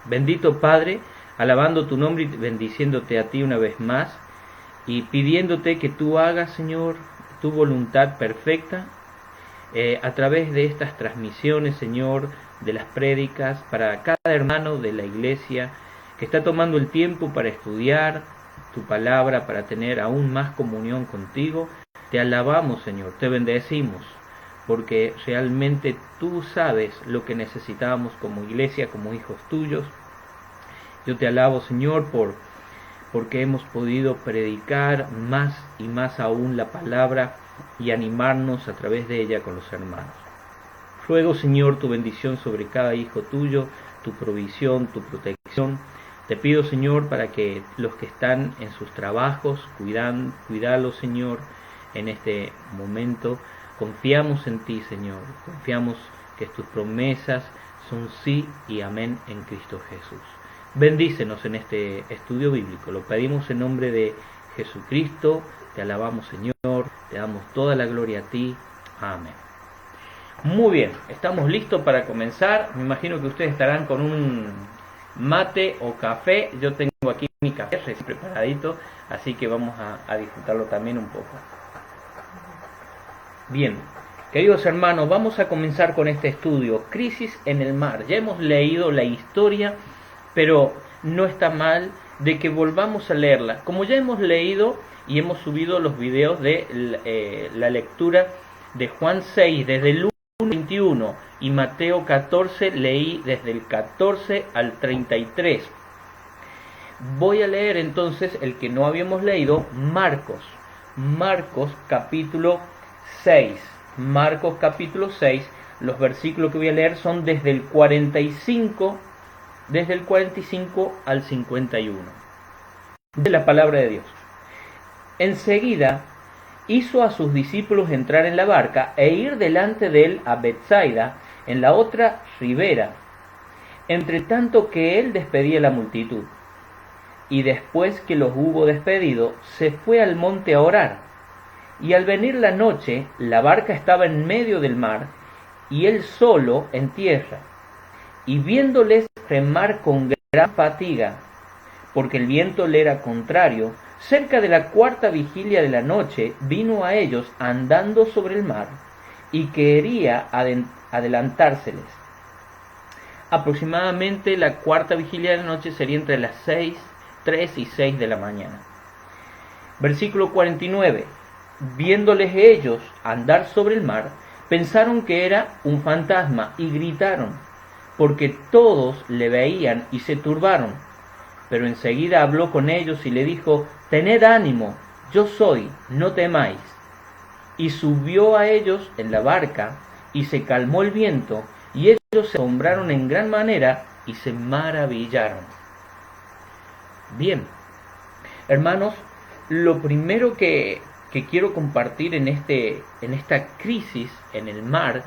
Bendito Padre, alabando tu nombre y bendiciéndote a ti una vez más y pidiéndote que tú hagas, Señor, tu voluntad perfecta a través de estas transmisiones, Señor, de las prédicas, para cada hermano de la iglesia que está tomando el tiempo para estudiar tu palabra, para tener aún más comunión contigo. Te alabamos, Señor, te bendecimos, porque realmente tú sabes lo que necesitamos como iglesia, como hijos tuyos. Yo te alabo, Señor, porque hemos podido predicar más y más aún la palabra y animarnos a través de ella con los hermanos. Ruego, Señor, tu bendición sobre cada hijo tuyo, tu provisión, tu protección. Te pido, Señor, para que los que están en sus trabajos, cuídalos, Señor, en este momento. Confiamos en ti, Señor. Confiamos que tus promesas son sí y amén en Cristo Jesús. Bendícenos en este estudio bíblico. Lo pedimos en nombre de Jesucristo. Te alabamos, Señor. Te damos toda la gloria a ti. Amén. Muy bien, estamos listos para comenzar. Me imagino que ustedes estarán con un mate o café. Yo tengo aquí mi café recién preparadito, así que vamos a disfrutarlo también un poco. Bien, queridos hermanos, vamos a comenzar con este estudio, Crisis en el mar. Ya hemos leído la historia, pero no está mal de que volvamos a leerla. Como ya hemos leído y hemos subido los videos de la lectura de Juan 6 desde el 1:21 y Mateo 14, leí desde el 14 al 33. Voy a leer entonces el que no habíamos leído, Marcos capítulo 6. Marcos capítulo 6, los versículos que voy a leer son desde el 45 al 51. De la palabra de Dios. Enseguida hizo a sus discípulos entrar en la barca e ir delante de él a Betsaida, en la otra ribera, entre tanto que él despedía la multitud. Y después que los hubo despedido, se fue al monte a orar. Y al venir la noche, la barca estaba en medio del mar, y él solo en tierra. Y viéndoles remar con gran fatiga, porque el viento le era contrario, cerca de la cuarta vigilia de la noche vino a ellos andando sobre el mar, y quería adelantárseles. Aproximadamente la cuarta vigilia de la noche sería entre las 3 y 6 de la mañana. Versículo 49. Viéndoles ellos andar sobre el mar, pensaron que era un fantasma y gritaron, porque todos le veían y se turbaron. Pero enseguida habló con ellos y le dijo, tened ánimo, yo soy, no temáis. Y subió a ellos en la barca, y se calmó el viento, y ellos se asombraron en gran manera, y se maravillaron. Bien, hermanos, lo primero que quiero compartir en esta crisis en el mar,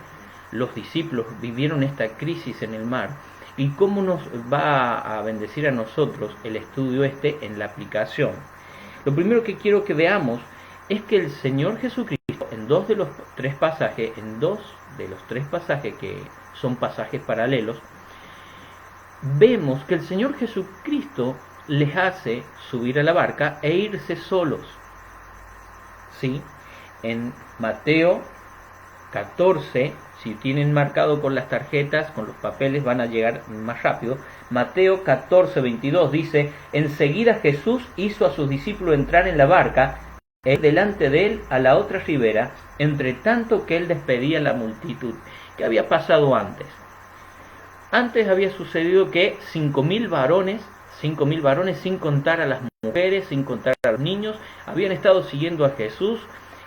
los discípulos vivieron esta crisis en el mar, y cómo nos va a bendecir a nosotros el estudio en la aplicación. Lo primero que quiero que veamos es que el Señor Jesucristo, en dos de los tres pasajes que son pasajes paralelos, vemos que el Señor Jesucristo les hace subir a la barca e irse solos. ¿Sí? En Mateo 14, si tienen marcado con las tarjetas, con los papeles, van a llegar más rápido. Mateo 14, 22 dice, enseguida Jesús hizo a sus discípulos entrar en la barca e delante de él a la otra ribera, entre tanto que él despedía a la multitud. ¿Qué había pasado antes? Antes había sucedido que 5.000 varones, sin contar a las mujeres, sin contar a los niños, habían estado siguiendo a Jesús.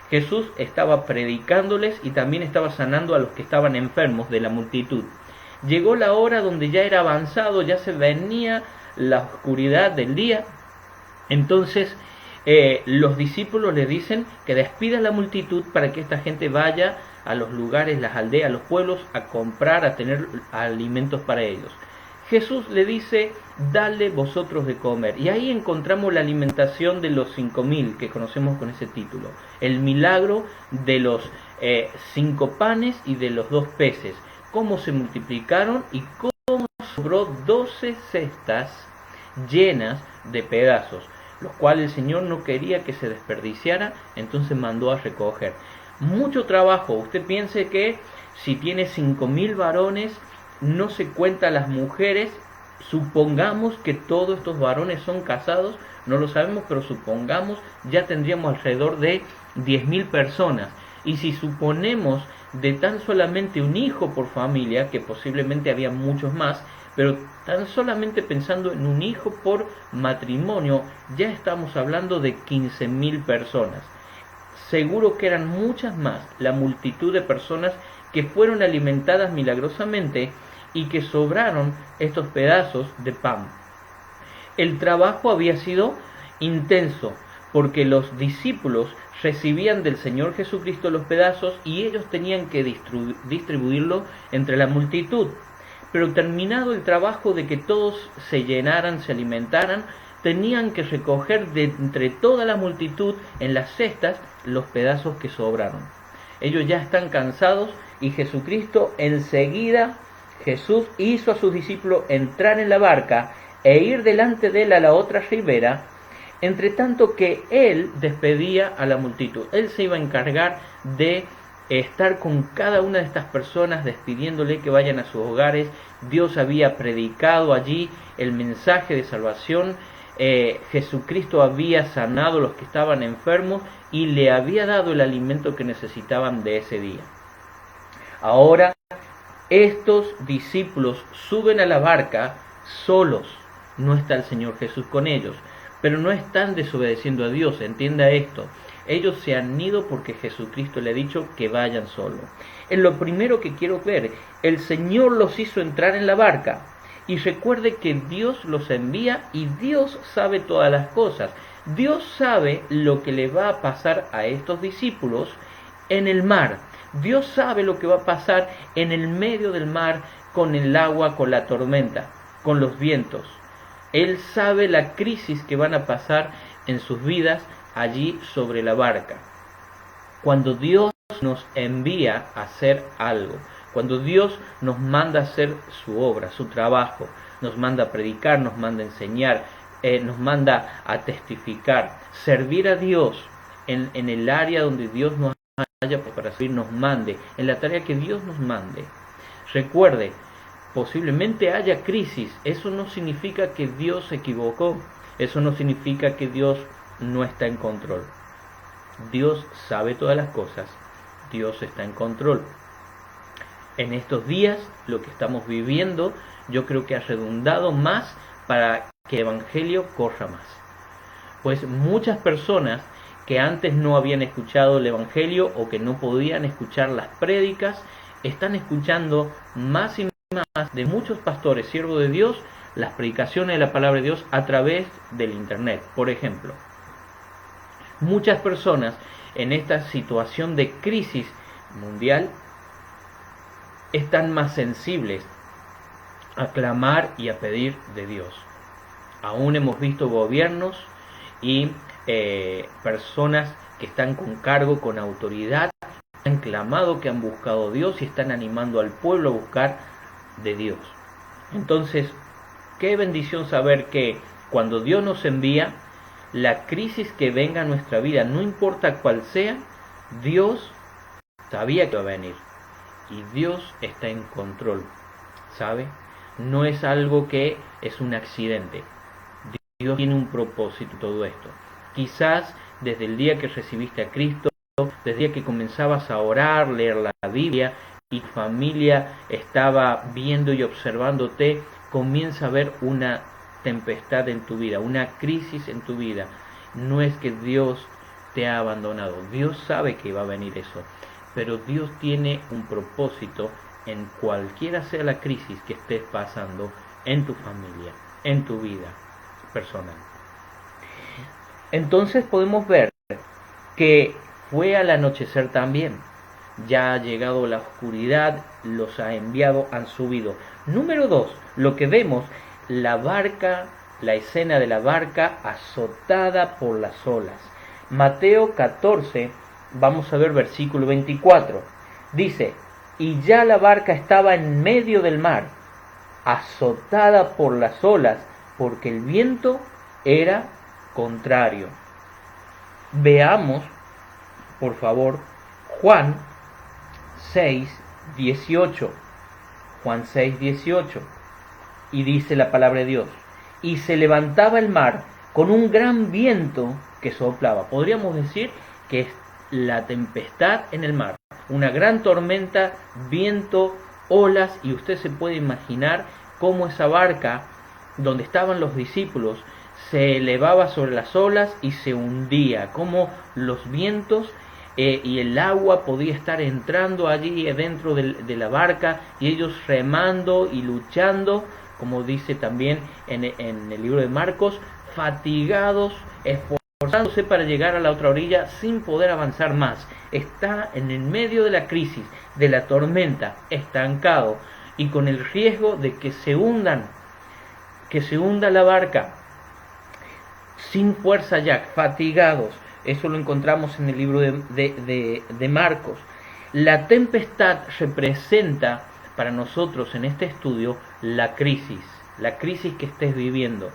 Jesús estaba predicándoles y también estaba sanando a los que estaban enfermos de la multitud. Llegó la hora donde ya era avanzado, ya se venía la oscuridad del día. Entonces los discípulos le dicen que despida a la multitud para que esta gente vaya a los lugares, las aldeas, los pueblos, a comprar, a tener alimentos para ellos. Jesús le dice, dale vosotros de comer. Y ahí encontramos la alimentación de los 5.000 que conocemos con ese título. El milagro de los 5 panes y de los 2 peces. Cómo se multiplicaron y cómo sobró 12 cestas llenas de pedazos, los cuales el Señor no quería que se desperdiciara, entonces mandó a recoger. Mucho trabajo. Usted piense que si tiene 5.000 varones, no se cuenta las mujeres. Supongamos que todos estos varones son casados, no lo sabemos, pero supongamos ya tendríamos alrededor de 10.000 personas. Y si suponemos de tan solamente un hijo por familia, que posiblemente había muchos más, pero tan solamente pensando en un hijo por matrimonio, ya estamos hablando de 15.000 personas. Seguro que eran muchas más la multitud de personas que fueron alimentadas milagrosamente y que sobraron estos pedazos de pan. El trabajo había sido intenso, porque los discípulos recibían del Señor Jesucristo los pedazos y ellos tenían que distribuirlo entre la multitud. Pero terminado el trabajo de que todos se llenaran, se alimentaran, tenían que recoger de entre toda la multitud en las cestas los pedazos que sobraron. Ellos ya están cansados y Jesucristo enseguida, Jesús hizo a sus discípulos entrar en la barca e ir delante de él a la otra ribera, entre tanto que él despedía a la multitud. Él se iba a encargar de estar con cada una de estas personas, despidiéndole que vayan a sus hogares. Dios había predicado allí el mensaje de salvación. Jesucristo había sanado a los que estaban enfermos y le había dado el alimento que necesitaban de ese día. Ahora estos discípulos suben a la barca solos. No está el Señor Jesús con ellos, pero no están desobedeciendo a Dios. Entienda esto. Ellos se han ido porque Jesucristo le ha dicho que vayan solos. Es lo primero que quiero ver. El Señor los hizo entrar en la barca. Y recuerde que Dios los envía y Dios sabe todas las cosas. Dios sabe lo que le va a pasar a estos discípulos en el mar. Dios sabe lo que va a pasar en el medio del mar con el agua, con la tormenta, con los vientos. Él sabe la crisis que van a pasar en sus vidas allí sobre la barca. Cuando Dios nos envía a hacer algo, cuando Dios nos manda a hacer su obra, su trabajo, nos manda a predicar, nos manda a enseñar, nos manda a testificar, servir a Dios en el área donde Dios nos haya para servir, nos mande, en la tarea que Dios nos mande. Recuerde, posiblemente haya crisis. Eso no significa que Dios se equivocó. Eso no significa que Dios no está en control. Dios sabe todas las cosas. Dios está en control. En estos días, lo que estamos viviendo, yo creo que ha redundado más para que el Evangelio corra más. Pues muchas personas que antes no habían escuchado el Evangelio o que no podían escuchar las prédicas, están escuchando más y más de muchos pastores, siervos de Dios, las predicaciones de la palabra de Dios a través del internet. Por ejemplo, muchas personas en esta situación de crisis mundial están más sensibles a clamar y a pedir de Dios. Aún hemos visto gobiernos y personas que están con cargo, con autoridad, que han clamado, que han buscado a Dios y están animando al pueblo a buscar de Dios. Entonces, qué bendición saber que cuando Dios nos envía, la crisis que venga a nuestra vida, no importa cuál sea, Dios sabía que iba a venir y Dios está en control, ¿sabe? No es algo que es un accidente. Dios tiene un propósito en todo esto. Quizás desde el día que recibiste a Cristo, desde el día que comenzabas a orar, leer la Biblia y tu familia estaba viendo y observándote, comienza a haber una tempestad en tu vida, una crisis en tu vida. No es que Dios te ha abandonado. Dios sabe que va a venir eso, pero Dios tiene un propósito en cualquiera sea la crisis que estés pasando en tu familia, en tu vida personal. Entonces podemos ver que fue al anochecer también. Ya ha llegado la oscuridad, los ha enviado, han subido. Número 2, lo que vemos, la barca, la escena de la barca azotada por las olas. Mateo 14, vamos a ver versículo 24. Dice, y ya la barca estaba en medio del mar, azotada por las olas, porque el viento era contrario. Veamos, por favor, Juan 6:18. Juan 6:18. Y dice la palabra de Dios: y se levantaba el mar con un gran viento que soplaba. Podríamos decir que es la tempestad en el mar, una gran tormenta, viento, olas, y usted se puede imaginar cómo esa barca donde estaban los discípulos se elevaba sobre las olas y se hundía, cómo los vientos y el agua podía estar entrando allí dentro de la barca, y ellos remando y luchando, como dice también en el libro de Marcos, fatigados, esforzándose para llegar a la otra orilla sin poder avanzar más. Está en el medio de la crisis, de la tormenta, estancado y con el riesgo de que se hunda la barca, sin fuerza ya, fatigados. Eso lo encontramos en el libro de Marcos. La tempestad representa para nosotros en este estudio la crisis que estés viviendo.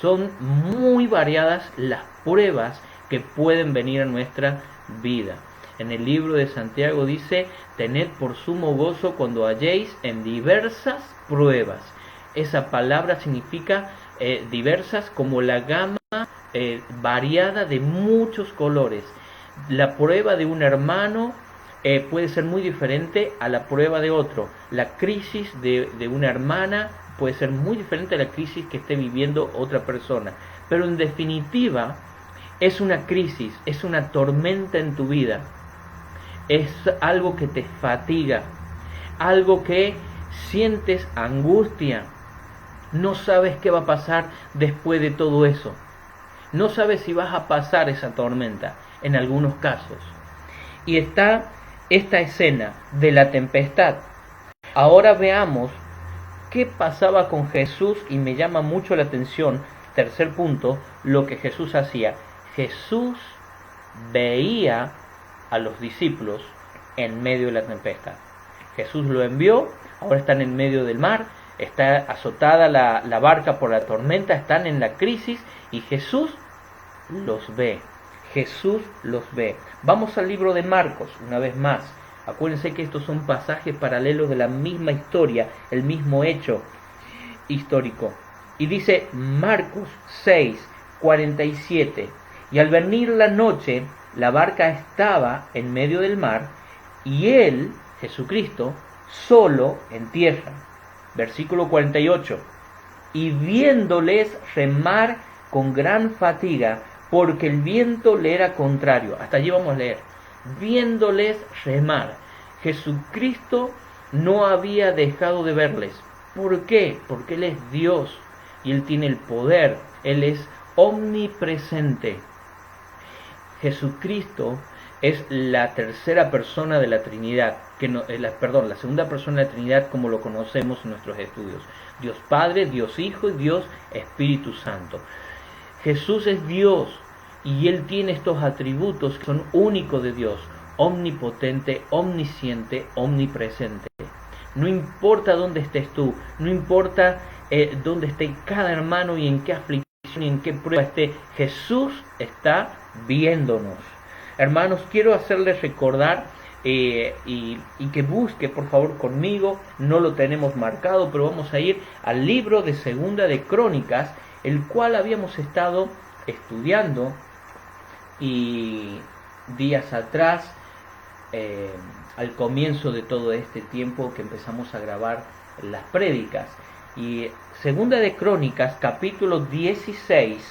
Son muy variadas las pruebas que pueden venir a nuestra vida. En el libro de Santiago dice: tened por sumo gozo cuando halléis en diversas pruebas. Esa palabra significa diversas, como la gama variada de muchos colores. La prueba de un hermano puede ser muy diferente a la prueba de otro. La crisis de una hermana puede ser muy diferente a la crisis que esté viviendo otra persona. Pero en definitiva, es una crisis, es una tormenta en tu vida. Es algo que te fatiga, algo que sientes angustia. No sabes qué va a pasar después de todo eso. No sabes si vas a pasar esa tormenta, en algunos casos. Y está esta escena de la tempestad. Ahora veamos qué pasaba con Jesús, y me llama mucho la atención, tercer punto, lo que Jesús hacía. Jesús veía a los discípulos en medio de la tempestad. Jesús lo envió, ahora están en medio del mar, está azotada la barca por la tormenta, están en la crisis, y Jesús los ve. Jesús los ve. Vamos al libro de Marcos, una vez más. Acuérdense que estos son pasajes paralelos de la misma historia, el mismo hecho histórico. Y dice Marcos 6:47: y al venir la noche, la barca estaba en medio del mar, y él, Jesucristo, solo en tierra. Versículo 48: y viéndoles remar con gran fatiga, porque el viento le era contrario. Hasta allí vamos a leer. Viéndoles remar. Jesucristo no había dejado de verles. ¿Por qué? Porque Él es Dios y Él tiene el poder. Él es omnipresente. Jesucristo es la tercera persona de la Trinidad, la segunda persona de la Trinidad como lo conocemos en nuestros estudios. Dios Padre, Dios Hijo y Dios Espíritu Santo. Jesús es Dios y Él tiene estos atributos que son únicos de Dios: omnipotente, omnisciente, omnipresente. No importa dónde estés tú, no importa dónde esté cada hermano y en qué aflicción y en qué prueba esté, Jesús está viéndonos. Hermanos, quiero hacerles recordar y que busque por favor conmigo, no lo tenemos marcado, pero vamos a ir al libro de Segunda de Crónicas, el cual habíamos estado estudiando y días atrás, al comienzo de todo este tiempo que empezamos a grabar las prédicas. Y Segunda de Crónicas, capítulo 16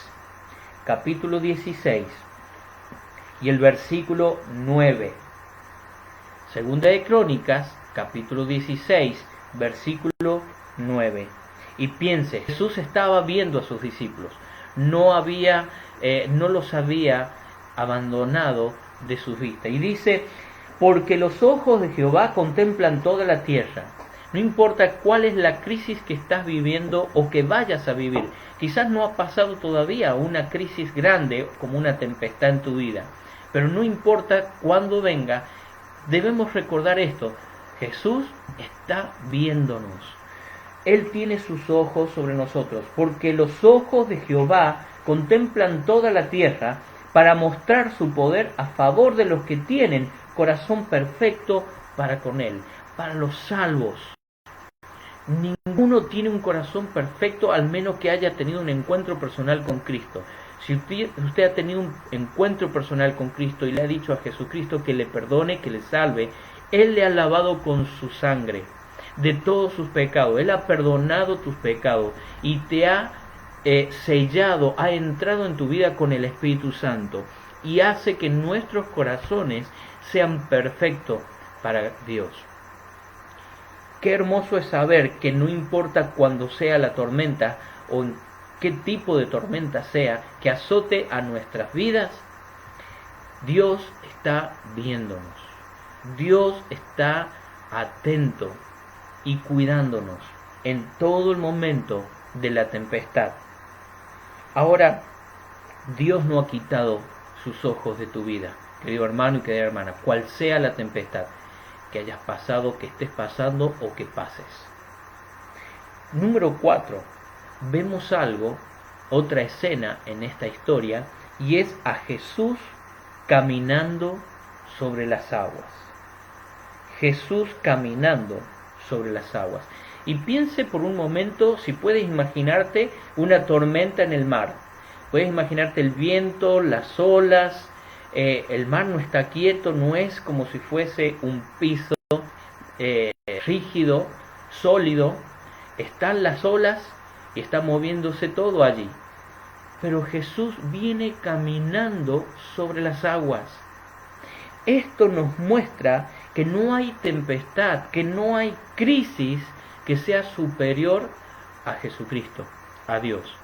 y el versículo 9. Segunda de Crónicas, capítulo 16, versículo 9. Y piense, Jesús estaba viendo a sus discípulos, no los había abandonado de sus vistas. Y dice: porque los ojos de Jehová contemplan toda la tierra. No importa cuál es la crisis que estás viviendo o que vayas a vivir. Quizás no ha pasado todavía una crisis grande como una tempestad en tu vida. Pero no importa cuándo venga, debemos recordar esto: Jesús está viéndonos. Él tiene sus ojos sobre nosotros, porque los ojos de Jehová contemplan toda la tierra para mostrar su poder a favor de los que tienen corazón perfecto para con Él, para los salvos. Ninguno tiene un corazón perfecto al menos que haya tenido un encuentro personal con Cristo. Si usted ha tenido un encuentro personal con Cristo y le ha dicho a Jesucristo que le perdone, que le salve, Él le ha lavado con su sangre de todos sus pecados. Él ha perdonado tus pecados y te ha sellado, ha entrado en tu vida con el Espíritu Santo y hace que nuestros corazones sean perfectos para Dios. Qué hermoso es saber que no importa cuándo sea la tormenta o en qué tipo de tormenta sea que azote a nuestras vidas, Dios está viéndonos. Dios está atento y cuidándonos en todo el momento de la tempestad. Ahora, Dios no ha quitado sus ojos de tu vida, querido hermano y querida hermana, cual sea la tempestad que hayas pasado, que estés pasando o que pases. Número 4. Vemos otra escena en esta historia, y es a Jesús caminando sobre las aguas. Jesús caminando sobre las aguas. Y piense por un momento si puedes imaginarte una tormenta en el mar. Puedes imaginarte el viento, las olas. El mar no está quieto, no es como si fuese un piso rígido, sólido. Están las olas y está moviéndose todo allí. Pero Jesús viene caminando sobre las aguas. Esto nos muestra que no hay tempestad, que no hay crisis que sea superior a Jesucristo, a Dios.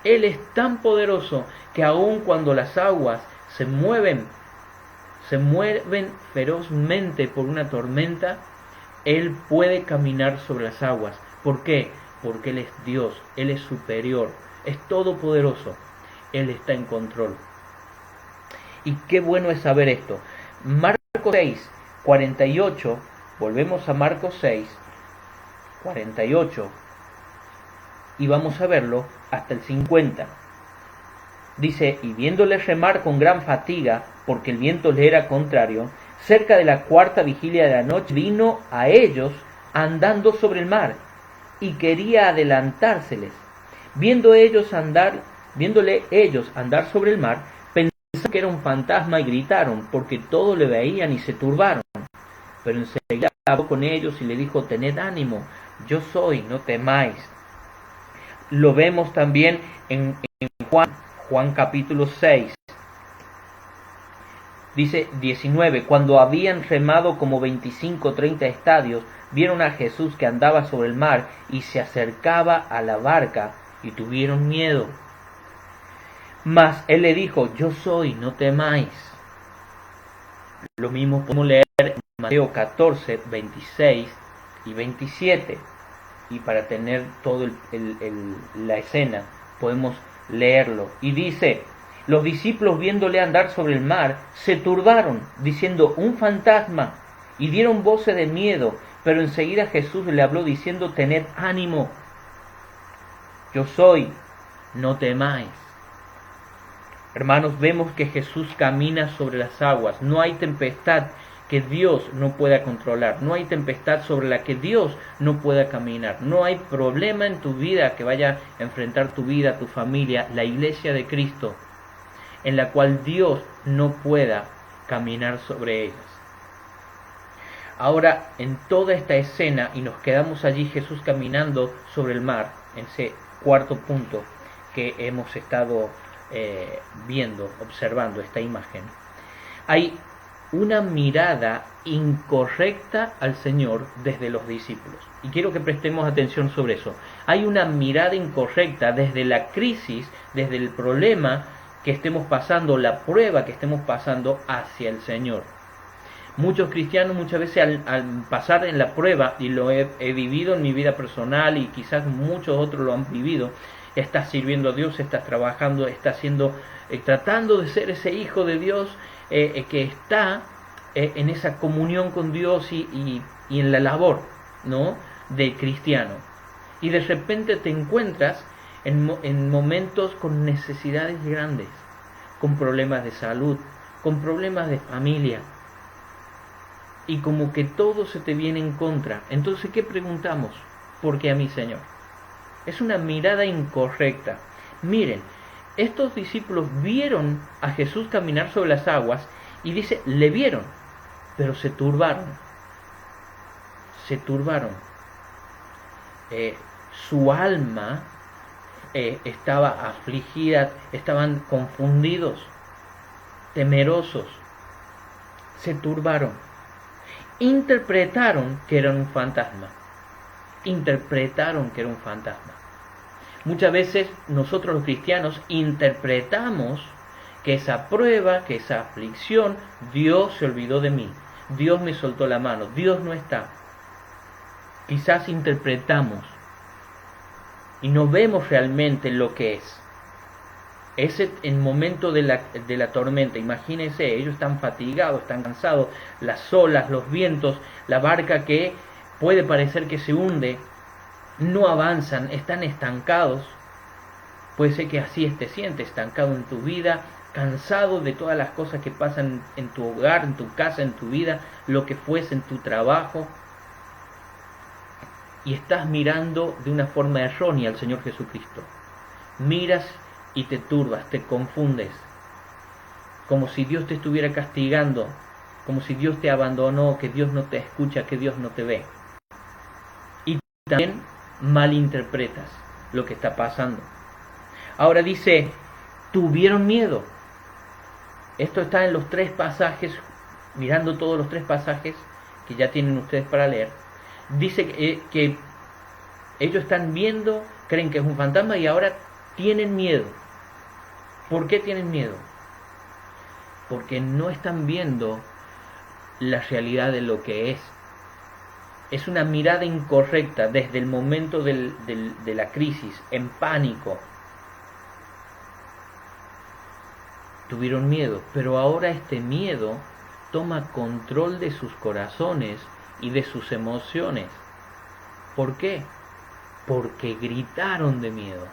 Él es tan poderoso que aun cuando las aguas se mueven ferozmente por una tormenta, Él puede caminar sobre las aguas. ¿Por qué? Porque Él es Dios, Él es superior, es todopoderoso, Él está en control. Y qué bueno es saber esto. Marcos 6, 48, volvemos a Marcos 6, 48, y vamos a verlo hasta el 50. Dice, y viéndole remar con gran fatiga, porque el viento le era contrario, cerca de la cuarta vigilia de la noche, vino a ellos andando sobre el mar, y quería adelantárseles. Viéndole ellos andar sobre el mar, pensaron que era un fantasma y gritaron, porque todos le veían y se turbaron. Pero enseguida habló con ellos y le dijo, tened ánimo, yo soy, no temáis. Lo vemos también en Juan capítulo 6. Dice 19, cuando habían remado como 25 o 30 estadios, vieron a Jesús que andaba sobre el mar y se acercaba a la barca y tuvieron miedo. Mas él le dijo, yo soy, no temáis. Lo mismo podemos leer en Mateo 14, 26 y 27. Y para tener toda la escena, podemos leerlo. Y dice, los discípulos viéndole andar sobre el mar, se turbaron, diciendo, un fantasma, y dieron voces de miedo. Pero enseguida Jesús le habló diciendo, tened ánimo, yo soy, no temáis. Hermanos, vemos que Jesús camina sobre las aguas. No hay tempestad que Dios no pueda controlar. No hay tempestad sobre la que Dios no pueda caminar. No hay problema en tu vida que vaya a enfrentar tu vida, tu familia, la iglesia de Cristo, en la cual Dios no pueda caminar sobre ellas. Ahora, en toda esta escena, y nos quedamos allí Jesús caminando sobre el mar, en ese cuarto punto que hemos estado viendo, observando esta imagen, hay una mirada incorrecta al Señor desde los discípulos. Y quiero que prestemos atención sobre eso. Hay una mirada incorrecta desde la crisis, desde el problema que estemos pasando, la prueba que estemos pasando hacia el Señor. Muchos cristianos muchas veces al pasar en la prueba, y lo he vivido en mi vida personal y quizás muchos otros lo han vivido, estás sirviendo a Dios, estás trabajando, estás tratando de ser ese hijo de Dios que está en esa comunión con Dios y en la labor, ¿no?, de cristiano. Y de repente te encuentras en momentos con necesidades grandes, con problemas de salud, con problemas de familia, y como que todo se te viene en contra. Entonces, ¿qué preguntamos? ¿Por qué a mí, Señor? Es una mirada incorrecta. Miren, estos discípulos vieron a Jesús caminar sobre las aguas y dice, le vieron, pero se turbaron. Se turbaron. Su alma estaba afligida, estaban confundidos, temerosos, se turbaron, interpretaron que era un fantasma, Muchas veces nosotros los cristianos interpretamos que esa prueba, que esa aflicción, Dios se olvidó de mí, Dios me soltó la mano, Dios no está. Quizás interpretamos y no vemos realmente lo que es. Ese en momento de la tormenta, imagínense, ellos están fatigados, están cansados, las olas, los vientos, la barca que puede parecer que se hunde, no avanzan, están estancados. Puede ser que así te sientes, estancado en tu vida, cansado de todas las cosas que pasan en tu hogar, en tu casa, en tu vida, lo que fuese, en tu trabajo. Y estás mirando de una forma errónea al Señor Jesucristo. Miras y te turbas, te confundes, como si Dios te estuviera castigando, como si Dios te abandonó, que Dios no te escucha, que Dios no te ve. Y también malinterpretas lo que está pasando. Ahora dice, tuvieron miedo. Esto está en los 3 pasajes, mirando todos los 3 pasajes que ya tienen ustedes para leer. Dice que ellos están viendo, creen que es un fantasma y ahora tienen miedo. ¿Por qué tienen miedo? Porque no están viendo la realidad de lo que es. Es una mirada incorrecta desde el momento de la crisis, en pánico. Tuvieron miedo, pero ahora este miedo toma control de sus corazones y de sus emociones. ¿Por qué? Porque gritaron de miedo.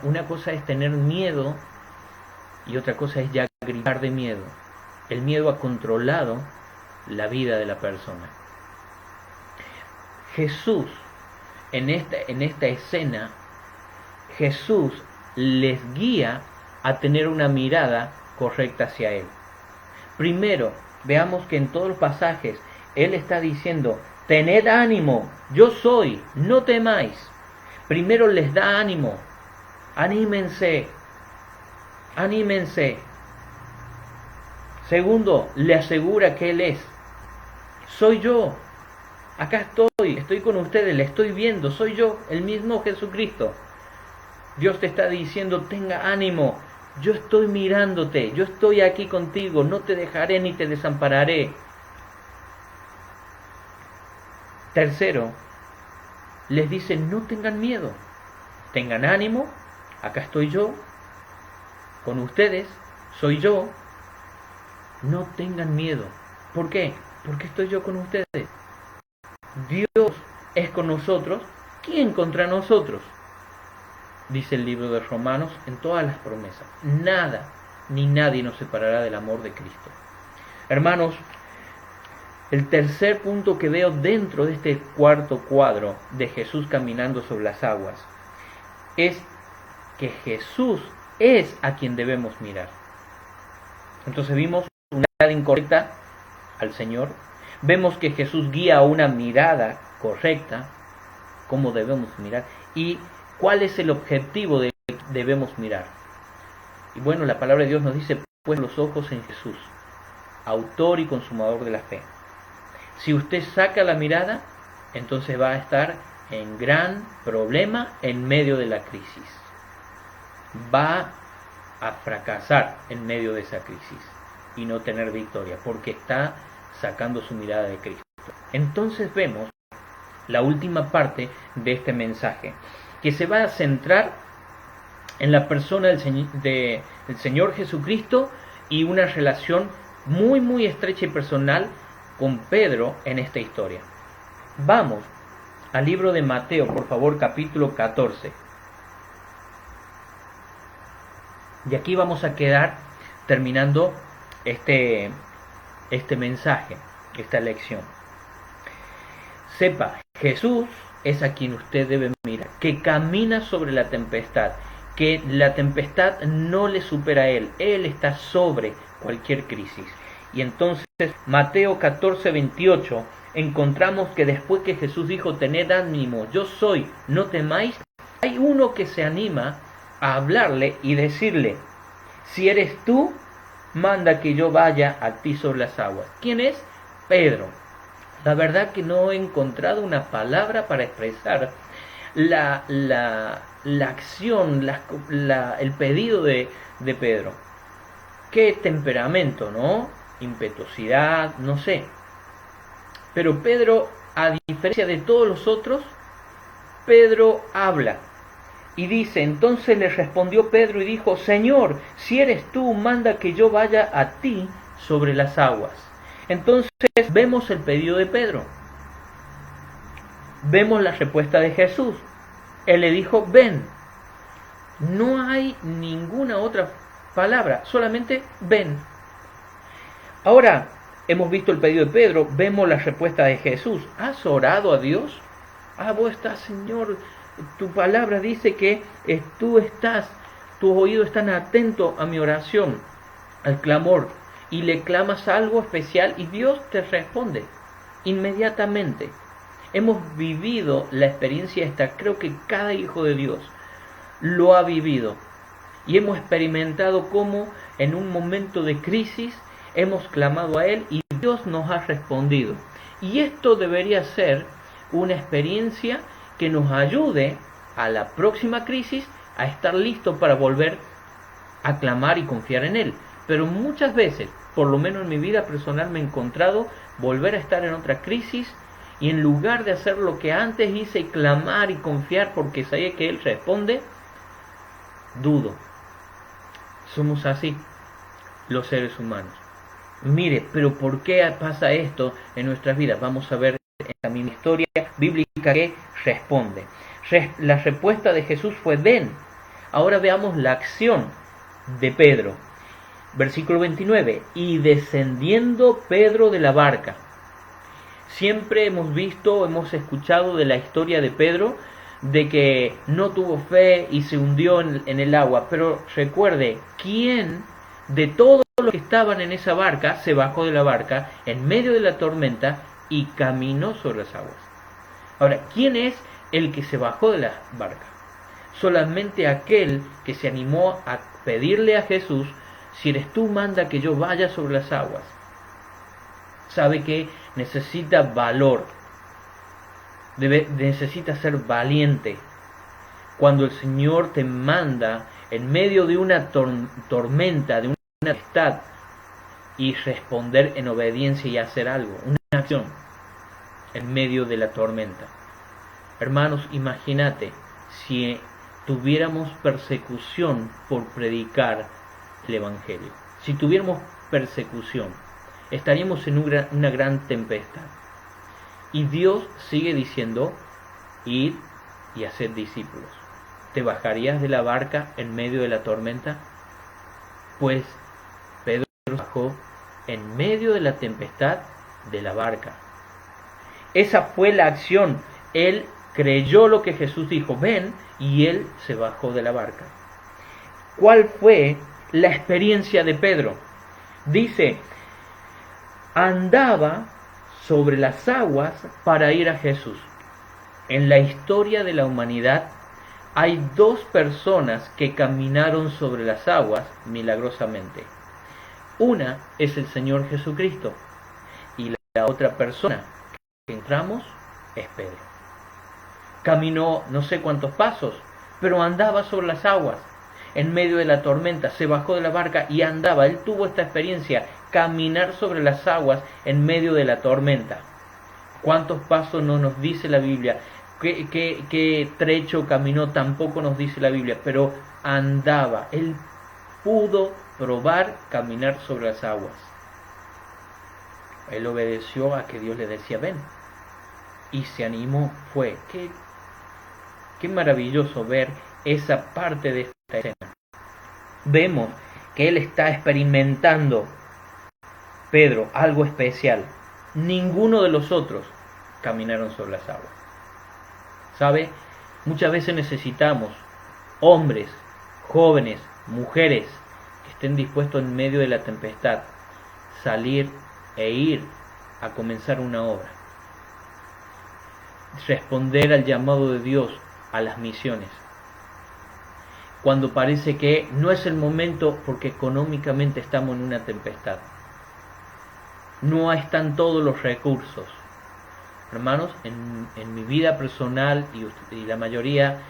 Una cosa es tener miedo y otra cosa es ya gritar de miedo. El miedo ha controlado la vida de la persona. Jesús, en esta escena, Jesús les guía a tener una mirada correcta hacia Él. Primero, veamos que en todos los pasajes Él está diciendo, tened ánimo, yo soy, no temáis. Primero les da ánimo, anímense. Segundo, le asegura que Él es, soy yo, acá estoy con ustedes, le estoy viendo, soy yo, el mismo Jesucristo. Dios te está diciendo, tenga ánimo, yo estoy mirándote, yo estoy aquí contigo, no te dejaré ni te desampararé. Tercero, les dice, no tengan miedo, tengan ánimo, acá estoy yo, con ustedes, soy yo, no tengan miedo. ¿Por qué? Porque estoy yo con ustedes. Dios es con nosotros, ¿quién contra nosotros? Dice el libro de Romanos en todas las promesas. Nada ni nadie nos separará del amor de Cristo. Hermanos, el tercer punto que veo dentro de este cuarto cuadro de Jesús caminando sobre las aguas es que Jesús es a quien debemos mirar. Entonces vimos una mirada incorrecta al Señor. Vemos que Jesús guía a una mirada correcta, cómo debemos mirar y cuál es el objetivo de que debemos mirar. Y bueno, la palabra de Dios nos dice, pues los ojos en Jesús, autor y consumador de la fe. Si usted saca la mirada, entonces va a estar en gran problema en medio de la crisis. Va a fracasar en medio de esa crisis y no tener victoria, porque está sacando su mirada de Cristo. Entonces vemos la última parte de este mensaje, que se va a centrar en la persona del Señor Jesucristo y una relación muy estrecha y personal con Pedro en esta historia. Vamos al libro de Mateo, por favor, capítulo 14. Y aquí vamos a quedar terminando este mensaje, esta lección. Sepa, Jesús es a quien usted debe mirar, que camina sobre la tempestad, que la tempestad no le supera a él está sobre cualquier crisis. Y entonces, Mateo 14, 28, encontramos que después que Jesús dijo, tened ánimo, yo soy, no temáis, hay uno que se anima a hablarle y decirle, si eres tú, manda que yo vaya a ti sobre las aguas. ¿Quién es? Pedro. La verdad que no he encontrado una palabra para expresar la acción, el pedido de Pedro. Qué temperamento, ¿no? Impetuosidad, no sé. Pero Pedro, a diferencia de todos los otros, Pedro habla. Y dice, entonces le respondió Pedro y dijo, Señor, si eres tú, manda que yo vaya a ti sobre las aguas. Entonces vemos el pedido de Pedro. Vemos la respuesta de Jesús. Él le dijo, ven. No hay ninguna otra palabra, solamente ven. Ahora, hemos visto el pedido de Pedro, vemos la respuesta de Jesús. ¿Has orado a Dios? Vos estás, Señor, tu palabra dice que tus oídos están atentos a mi oración, al clamor, y le clamas algo especial y Dios te responde inmediatamente. Hemos vivido la experiencia esta, creo que cada hijo de Dios lo ha vivido, y hemos experimentado cómo en un momento de crisis hemos clamado a Él y Dios nos ha respondido. Y esto debería ser una experiencia que nos ayude a la próxima crisis a estar listos para volver a clamar y confiar en Él. Pero muchas veces, por lo menos en mi vida personal, me he encontrado volver a estar en otra crisis y en lugar de hacer lo que antes hice y clamar y confiar porque sabía que Él responde, dudo. Somos así, los seres humanos. Mire, pero ¿por qué pasa esto en nuestras vidas? Vamos a ver esta misma historia bíblica que responde. La respuesta de Jesús fue ven. Ahora veamos la acción de Pedro. Versículo 29. Y descendiendo Pedro de la barca. Siempre hemos escuchado de la historia de Pedro, de que no tuvo fe y se hundió en el agua. Pero recuerde, ¿quién de todos los que estaban en esa barca se bajó de la barca en medio de la tormenta y caminó sobre las aguas? Ahora, ¿quién es el que se bajó de la barca? Solamente aquel que se animó a pedirle a Jesús, si eres tú, manda que yo vaya sobre las aguas. Sabe que necesita valor, necesita ser valiente. Cuando el Señor te manda en medio de una tormenta, de una tempestad, y responder en obediencia y hacer algo, una acción en medio de la tormenta. Hermanos, imagínate si tuviéramos persecución por predicar el Evangelio. Si tuviéramos persecución, estaríamos en una gran tempestad. Y Dios sigue diciendo, id y haced discípulos. ¿Te bajarías de la barca en medio de la tormenta? Pues Pedro bajó en medio de la tempestad de la barca. Esa fue la acción. Él creyó lo que Jesús dijo, ven, y él se bajó de la barca. ¿Cuál fue la experiencia de Pedro? Dice, andaba sobre las aguas para ir a Jesús. En la historia de la humanidad hay dos personas que caminaron sobre las aguas milagrosamente. Una es el Señor Jesucristo y la otra persona que encontramos es Pedro. Caminó no sé cuántos pasos, pero andaba sobre las aguas en medio de la tormenta, se bajó de la barca y andaba. Él tuvo esta experiencia, caminar sobre las aguas en medio de la tormenta. ¿Cuántos pasos no nos dice la Biblia? ¿Qué trecho caminó? Tampoco nos dice la Biblia, pero andaba. Él pudo probar caminar sobre las aguas. Él obedeció a que Dios le decía ven. Y se animó, fue. Qué maravilloso ver esa parte de esta escena. Vemos que él está experimentando, Pedro, algo especial. Ninguno de los otros caminaron sobre las aguas. ¿Sabe? Muchas veces necesitamos hombres, jóvenes, mujeres que estén dispuestos en medio de la tempestad salir e ir a comenzar una obra. Responder al llamado de Dios a las misiones. Cuando parece que no es el momento porque económicamente estamos en una tempestad. No están todos los recursos. Hermanos, en mi vida personal y la mayoría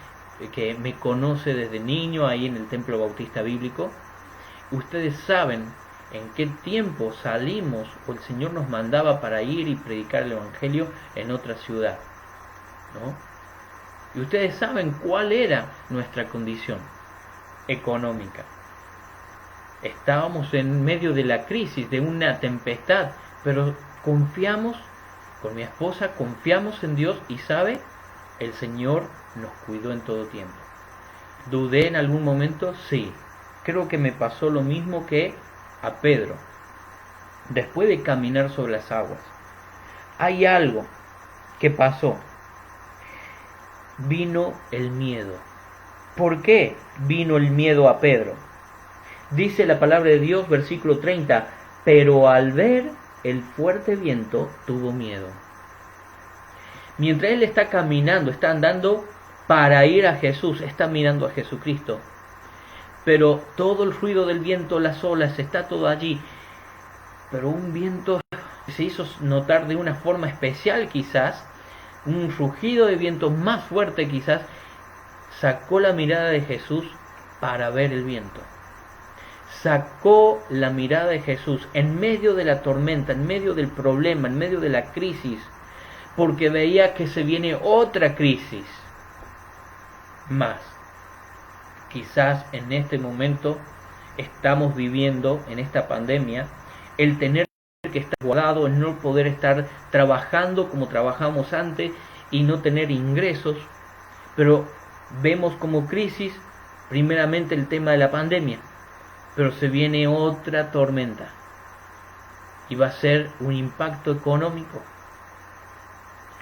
que me conoce desde niño ahí en el Templo Bautista Bíblico, ustedes saben en qué tiempo salimos o el Señor nos mandaba para ir y predicar el Evangelio en otra ciudad, ¿no? Y ustedes saben cuál era nuestra condición económica. Estábamos en medio de la crisis, de una tempestad, pero confiamos, con mi esposa, confiamos en Dios y sabe, el Señor nos cuidó en todo tiempo. ¿Dudé en algún momento? Sí. Creo que me pasó lo mismo que a Pedro, después de caminar sobre las aguas. Hay algo que pasó. Vino el miedo. ¿Por qué vino el miedo a Pedro? Dice la palabra de Dios, versículo 30, pero al ver el fuerte viento tuvo miedo. Mientras él está caminando, está andando para ir a Jesús, está mirando a Jesucristo. Pero todo el ruido del viento, las olas, está todo allí. Pero un viento se hizo notar de una forma especial quizás, un rugido de viento más fuerte quizás, sacó la mirada de Jesús para ver el viento. Sacó la mirada de Jesús en medio de la tormenta, en medio del problema, en medio de la crisis, porque veía que se viene otra crisis más. Quizás en este momento estamos viviendo, en esta pandemia, el tener que estar guardado, el no poder estar trabajando como trabajamos antes y no tener ingresos, pero vemos como crisis primeramente el tema de la pandemia, pero se viene otra tormenta y va a ser un impacto económico.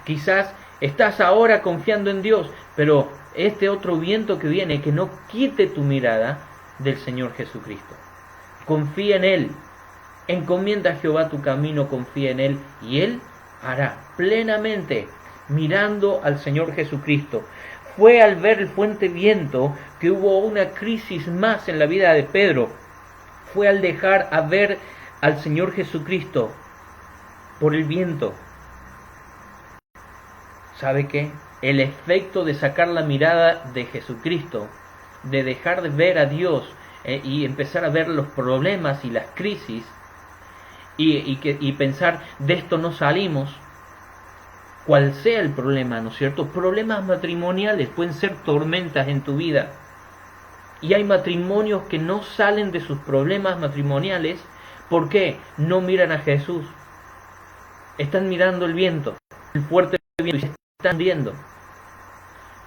Quizás estás ahora confiando en Dios, pero este otro viento que viene, que no quite tu mirada del Señor Jesucristo. Confía en Él, encomienda a Jehová tu camino, confía en Él y Él hará plenamente, mirando al Señor Jesucristo. Fue al ver el fuerte viento que hubo una crisis más en la vida de Pedro. Fue al dejar a ver al Señor Jesucristo por el viento. ¿Sabe qué? El efecto de sacar la mirada de Jesucristo, de dejar de ver a Dios y empezar a ver los problemas y las crisis y pensar, de esto no salimos, cual sea el problema, ¿no es cierto? Problemas matrimoniales pueden ser tormentas en tu vida. Y hay matrimonios que no salen de sus problemas matrimoniales. ¿Por qué? No miran a Jesús. Están mirando el viento, el fuerte viento, y se están viendo.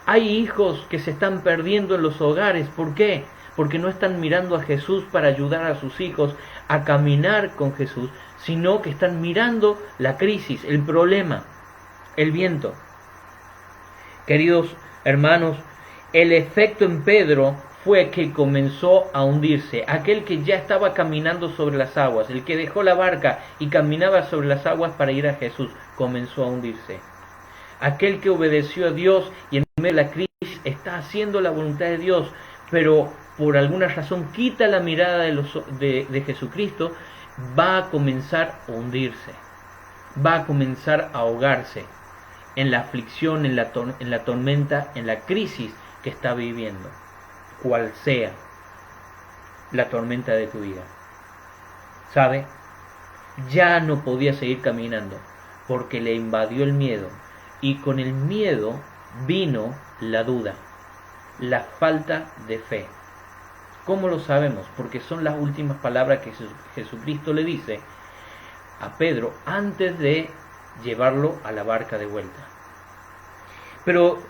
Hay hijos que se están perdiendo en los hogares. ¿Por qué? Porque no están mirando a Jesús para ayudar a sus hijos a caminar con Jesús, sino que están mirando la crisis, el problema, el viento. Queridos hermanos, el efecto en Pedro fue que comenzó a hundirse. Aquel que ya estaba caminando sobre las aguas, el que dejó la barca y caminaba sobre las aguas para ir a Jesús, comenzó a hundirse. Aquel que obedeció a Dios y en medio de la crisis está haciendo la voluntad de Dios, pero por alguna razón quita la mirada de Jesucristo, va a comenzar a hundirse, va a comenzar a ahogarse en la aflicción, en la tormenta, en la crisis que está viviendo, cual sea la tormenta de tu vida. ¿Sabe? Ya no podía seguir caminando porque le invadió el miedo, y con el miedo vino la duda, la falta de fe. ¿Cómo lo sabemos? Porque son las últimas palabras que Jesucristo le dice a Pedro antes de llevarlo a la barca de vuelta. Pero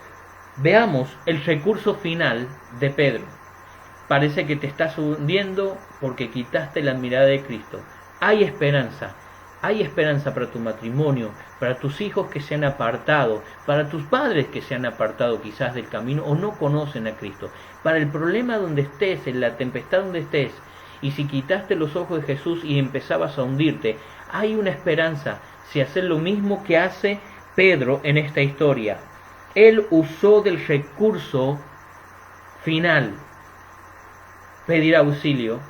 veamos el recurso final de Pedro. Parece que te estás hundiendo porque quitaste la mirada de Cristo. Hay esperanza para tu matrimonio, para tus hijos que se han apartado, para tus padres que se han apartado quizás del camino o no conocen a Cristo, para el problema donde estés, en la tempestad donde estés, y si quitaste los ojos de Jesús y empezabas a hundirte, hay una esperanza si haces lo mismo que hace Pedro en esta historia. Él usó del recurso final, pedir auxilio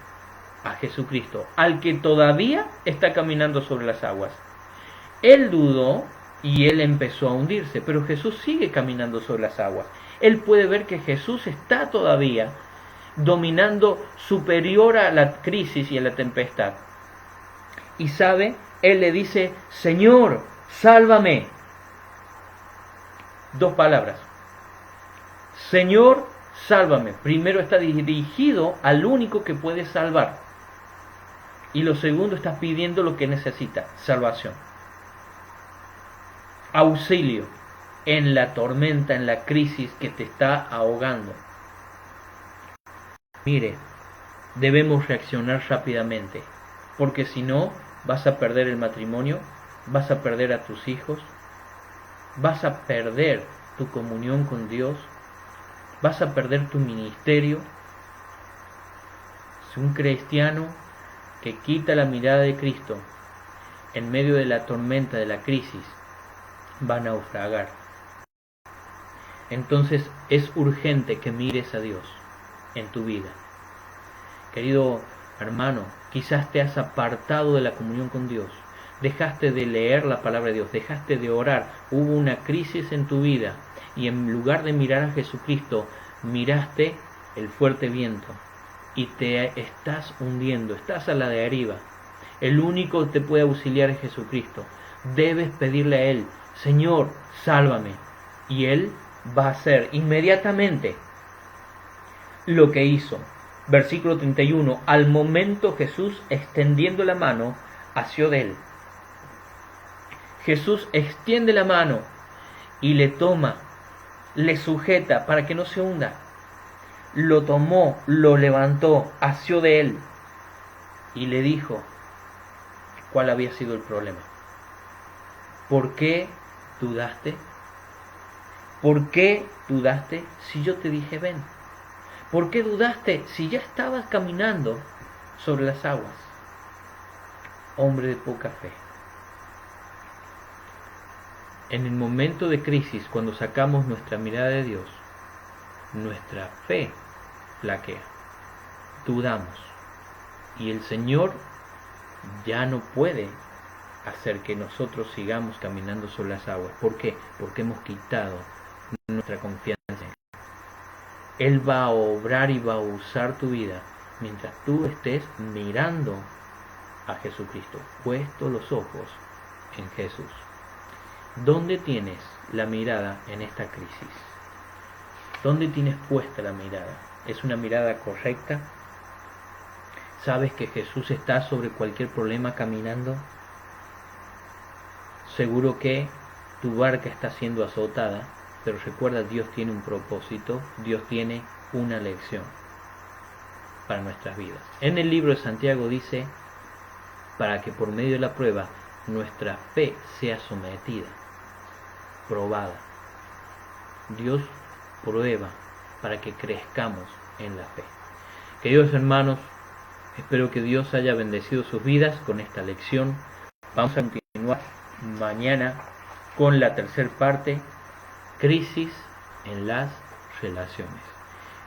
a Jesucristo, al que todavía está caminando sobre las aguas. Él dudó y él empezó a hundirse, pero Jesús sigue caminando sobre las aguas. Él puede ver que Jesús está todavía dominando, superior a la crisis y a la tempestad. Y sabe, él le dice: Señor, sálvame. 2 palabras. Señor, sálvame. Primero está dirigido al único que puede salvar. Y lo segundo, está pidiendo lo que necesita: salvación. Auxilio en la tormenta, en la crisis que te está ahogando. Mire, debemos reaccionar rápidamente, porque si no, vas a perder el matrimonio, vas a perder a tus hijos, vas a perder tu comunión con Dios, vas a perder tu ministerio. Si un cristiano que quita la mirada de Cristo en medio de la tormenta, de la crisis, va a naufragar. Entonces es urgente que mires a Dios en tu vida. Querido hermano, quizás te has apartado de la comunión con Dios, dejaste de leer la palabra de Dios, dejaste de orar, hubo una crisis en tu vida y en lugar de mirar a Jesucristo, miraste el fuerte viento y te estás hundiendo, estás a la deriva. El único que te puede auxiliar es Jesucristo. Debes pedirle a Él: Señor, sálvame. Y Él va a hacer inmediatamente lo que hizo. Versículo 31. Al momento Jesús, extendiendo la mano, asió de él. Jesús extiende la mano y le toma, le sujeta para que no se hunda. Lo tomó, lo levantó, asió de él y le dijo cuál había sido el problema. ¿Por qué dudaste? ¿Por qué dudaste si yo te dije ven? ¿Por qué dudaste si ya estabas caminando sobre las aguas? Hombre de poca fe. En el momento de crisis, cuando sacamos nuestra mirada de Dios, nuestra fe flaquea, dudamos, y el Señor ya no puede hacer que nosotros sigamos caminando sobre las aguas. ¿Por qué? Porque hemos quitado nuestra confianza en Él. Él va a obrar y va a usar tu vida mientras tú estés mirando a Jesucristo, puesto los ojos en Jesús. ¿Dónde tienes la mirada en esta crisis? ¿Dónde tienes puesta la mirada? ¿Es una mirada correcta? ¿Sabes que Jesús está sobre cualquier problema caminando? Seguro que tu barca está siendo azotada, pero recuerda, Dios tiene un propósito, Dios tiene una lección para nuestras vidas. En el libro de Santiago dice, para que por medio de la prueba nuestra fe sea sometida, probada. Dios prueba para que crezcamos en la fe. Queridos hermanos, espero que Dios haya bendecido sus vidas con esta lección. Vamos a continuar mañana con la tercera parte, crisis en las relaciones.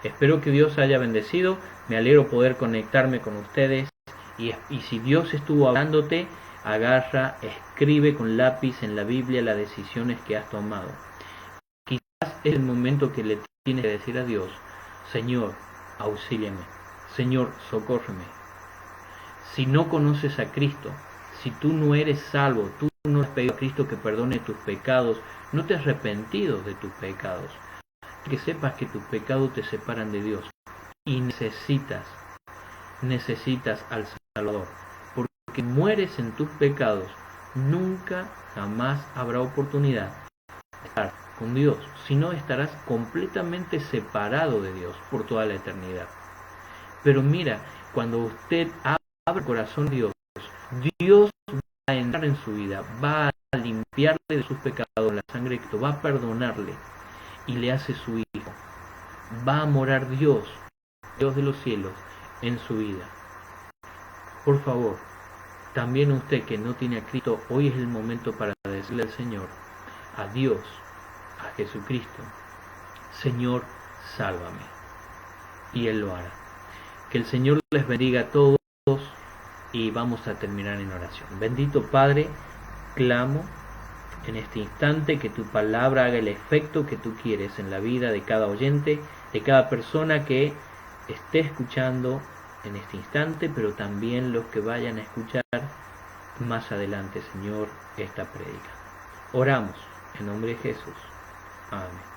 Espero que Dios haya bendecido. Me alegro poder conectarme con ustedes. Y si Dios estuvo hablándote, agarra, escribe con lápiz en la Biblia las decisiones que has tomado. Quizás es el momento que le tienes que decir a Dios: Señor, auxíliame. Señor, socórreme. Si no conoces a Cristo, si tú no eres salvo, tú no has pedido a Cristo que perdone tus pecados, no te has arrepentido de tus pecados, que sepas que tus pecados te separan de Dios y necesitas al Salvador, porque que mueres en tus pecados, nunca jamás habrá oportunidad de estar con Dios, sino estarás completamente separado de Dios por toda la eternidad. Pero mira, cuando usted abre el corazón a Dios, Dios va a entrar en su vida, va a limpiarle de sus pecados la sangre de Cristo, va a perdonarle y le hace su hijo. Va a morar Dios, Dios de los cielos, en su vida. Por favor, también usted que no tiene a Cristo, hoy es el momento para decirle al Señor, a Dios, a Jesucristo, Señor, sálvame. Y Él lo hará. Que el Señor les bendiga a todos y vamos a terminar en oración. Bendito Padre, clamo en este instante que tu palabra haga el efecto que tú quieres en la vida de cada oyente, de cada persona que esté escuchando en este instante, pero también los que vayan a escuchar más adelante, Señor, esta prédica. Oramos en nombre de Jesús. Amén.